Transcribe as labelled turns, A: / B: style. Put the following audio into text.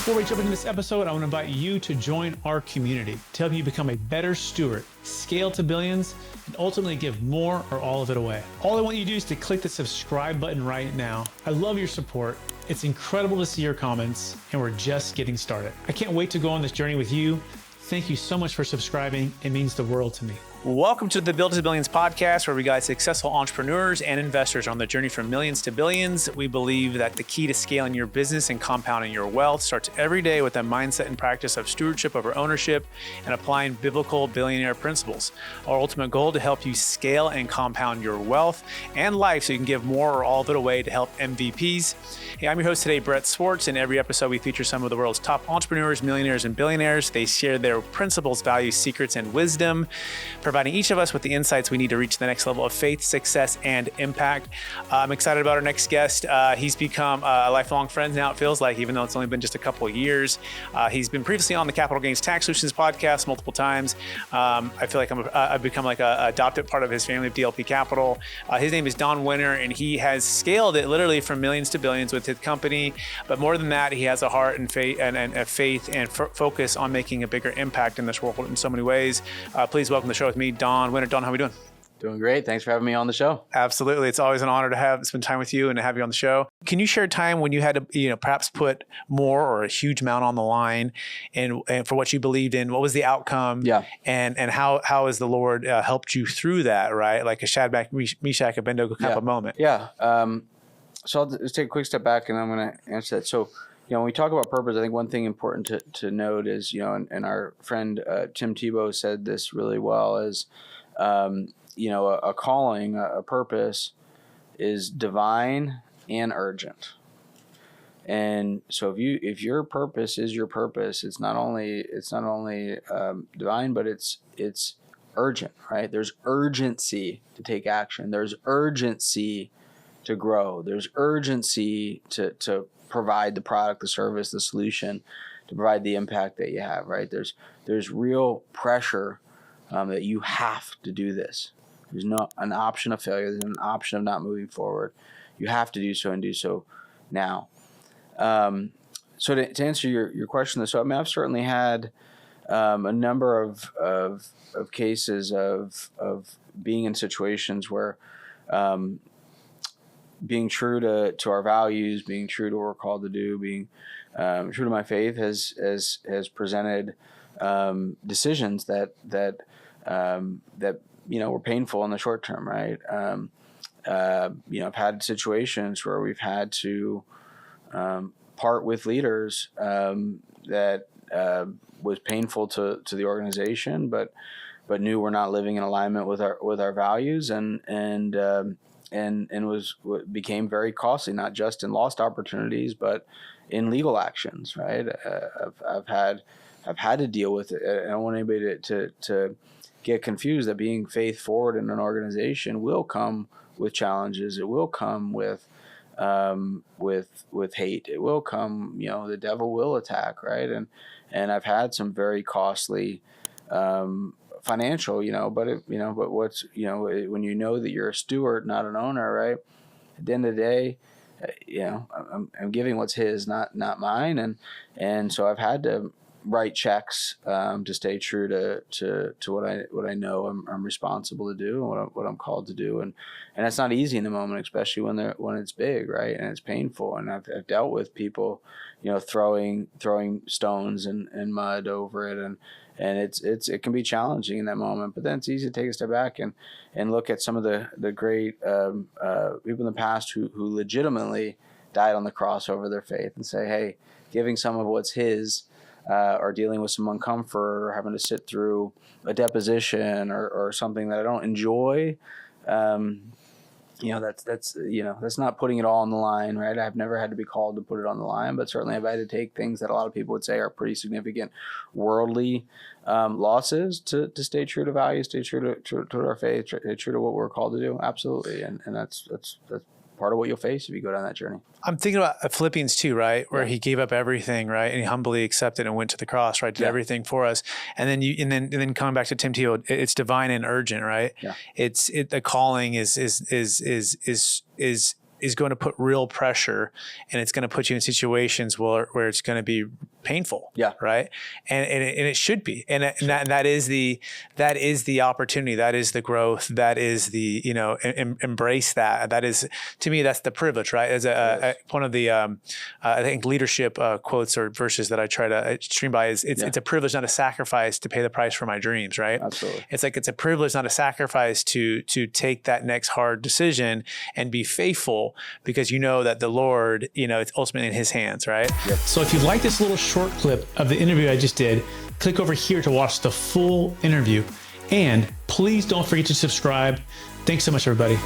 A: Before we jump into this episode, I want to invite you to join our community to help you become a better steward, scale to billions, and ultimately give more or all of it away. All I want you to do is to click the subscribe button right now. I love your support. It's incredible to see your comments, and we're just getting started. I can't wait to go on this journey with you. Thank you so much for subscribing. It means the world to me.
B: Welcome to the Build to Billions podcast, where we guide successful entrepreneurs and investors on the journey from millions to billions. We believe that the key to scaling your business and compounding your wealth starts every day with a mindset and practice of stewardship over ownership and applying biblical billionaire principles. Our ultimate goal to help you scale and compound your wealth and life so you can give more or all of it away to help MVPs. Hey, I'm your host today, Brett Swartz. In every episode, we feature some of the world's top entrepreneurs, millionaires, and billionaires. They share their principles, values, secrets, and wisdom, providing each of us with the insights we need to reach the next level of faith, success, and impact. I'm excited about our next guest. He's become a lifelong friend now, it feels like, even though it's only been just a couple of years. He's been previously on the Capital Gains Tax Solutions podcast multiple times. I feel like I've become like an adopted part of his family of DLP Capital. His name is Don Wenner, and he has scaled it literally from millions to billions with his company. But more than that, he has a heart and faith and focus on making a bigger impact in this world in so many ways. Please welcome to the show with me, Don Wenner. Don, how are we doing?
C: Doing great. Thanks for having me on the show.
B: Absolutely. It's always an honor to spend time with you and to have you on the show. Can you share a time when you had to, perhaps put more or a huge amount on the line and for what you believed in? What was the outcome?
C: Yeah.
B: And how has the Lord helped you through that, right? Like a Shadrach, Meshach, Abednego kind of a moment.
C: Yeah. So I'll just take a quick step back and I'm going to answer that. So, when we talk about purpose, I think one thing important to note is, and our friend Tim Tebow said this really well, is, a calling, a purpose is divine and urgent. And so if your purpose is your purpose, it's not only divine, but it's urgent, right? There's urgency to take action. There's urgency to grow. There's urgency to provide the product, the service, the solution, to provide the impact that you have, right? There's real pressure that you have to do this. There's not an option of failure. There's an option of not moving forward. You have to do so and do so now. So to answer your question, so I've certainly had a number of cases of being in situations where being true to our values, being true to what we're called to do, being true to my faith has presented decisions that were painful in the short term, right? I've had situations where we've had to part with leaders that was painful to the organization, but knew we're not living in alignment with our values, and became very costly, not just in lost opportunities, but in legal actions, right? I've had to deal with it. I don't want anybody to get confused that being faith forward in an organization will come with challenges. It will come with hate. It will come, the devil will attack, right? And I've had some very costly financial, but what's, when you know that you're a steward, not an owner, right? At the end of the day, I'm giving what's his, not mine. And so I've had to write checks to stay true to what I know I'm responsible to do and what I'm called to do. And that's not easy in the moment, especially when it's big, right? And it's painful. And I've dealt with people, throwing stones and mud over it, and it can be challenging in that moment. But then it's easy to take a step back and look at some of the great people in the past who legitimately died on the cross over their faith, and say, hey, giving some of what's his, or dealing with some uncomfort, or having to sit through a deposition or something that I don't enjoy, that's not putting it all on the line, right? I've never had to be called to put it on the line, but certainly I've had to take things that a lot of people would say are pretty significant worldly losses to stay true to values, stay true to our faith, stay true to what we're called to do. Absolutely. And that's part of what you'll face if you go down that journey.
B: I'm thinking about Philippians 2, right? Where he gave up everything, right? And he humbly accepted and went to the cross, right? Did everything for us. And then coming back to Tim Tebow, it's divine and urgent, right?
C: Yeah.
B: The calling is going to put real pressure, and it's going to put you in situations where it's going to be painful.
C: Yeah.
B: Right. And it should be. And that is the opportunity. That is the growth. That is the, embrace that. That is, to me, that's the privilege, right? As one of the, I think leadership quotes or verses that I try to stream by is it's a privilege, not a sacrifice, to pay the price for my dreams, right?
C: Absolutely.
B: It's like, it's a privilege, not a sacrifice, to take that next hard decision and be faithful, because you know that the Lord, it's ultimately in his hands, right?
C: Yep.
A: So if you like this little short clip of the interview I just did, click over here to watch the full interview. And please don't forget to subscribe. Thanks so much, everybody.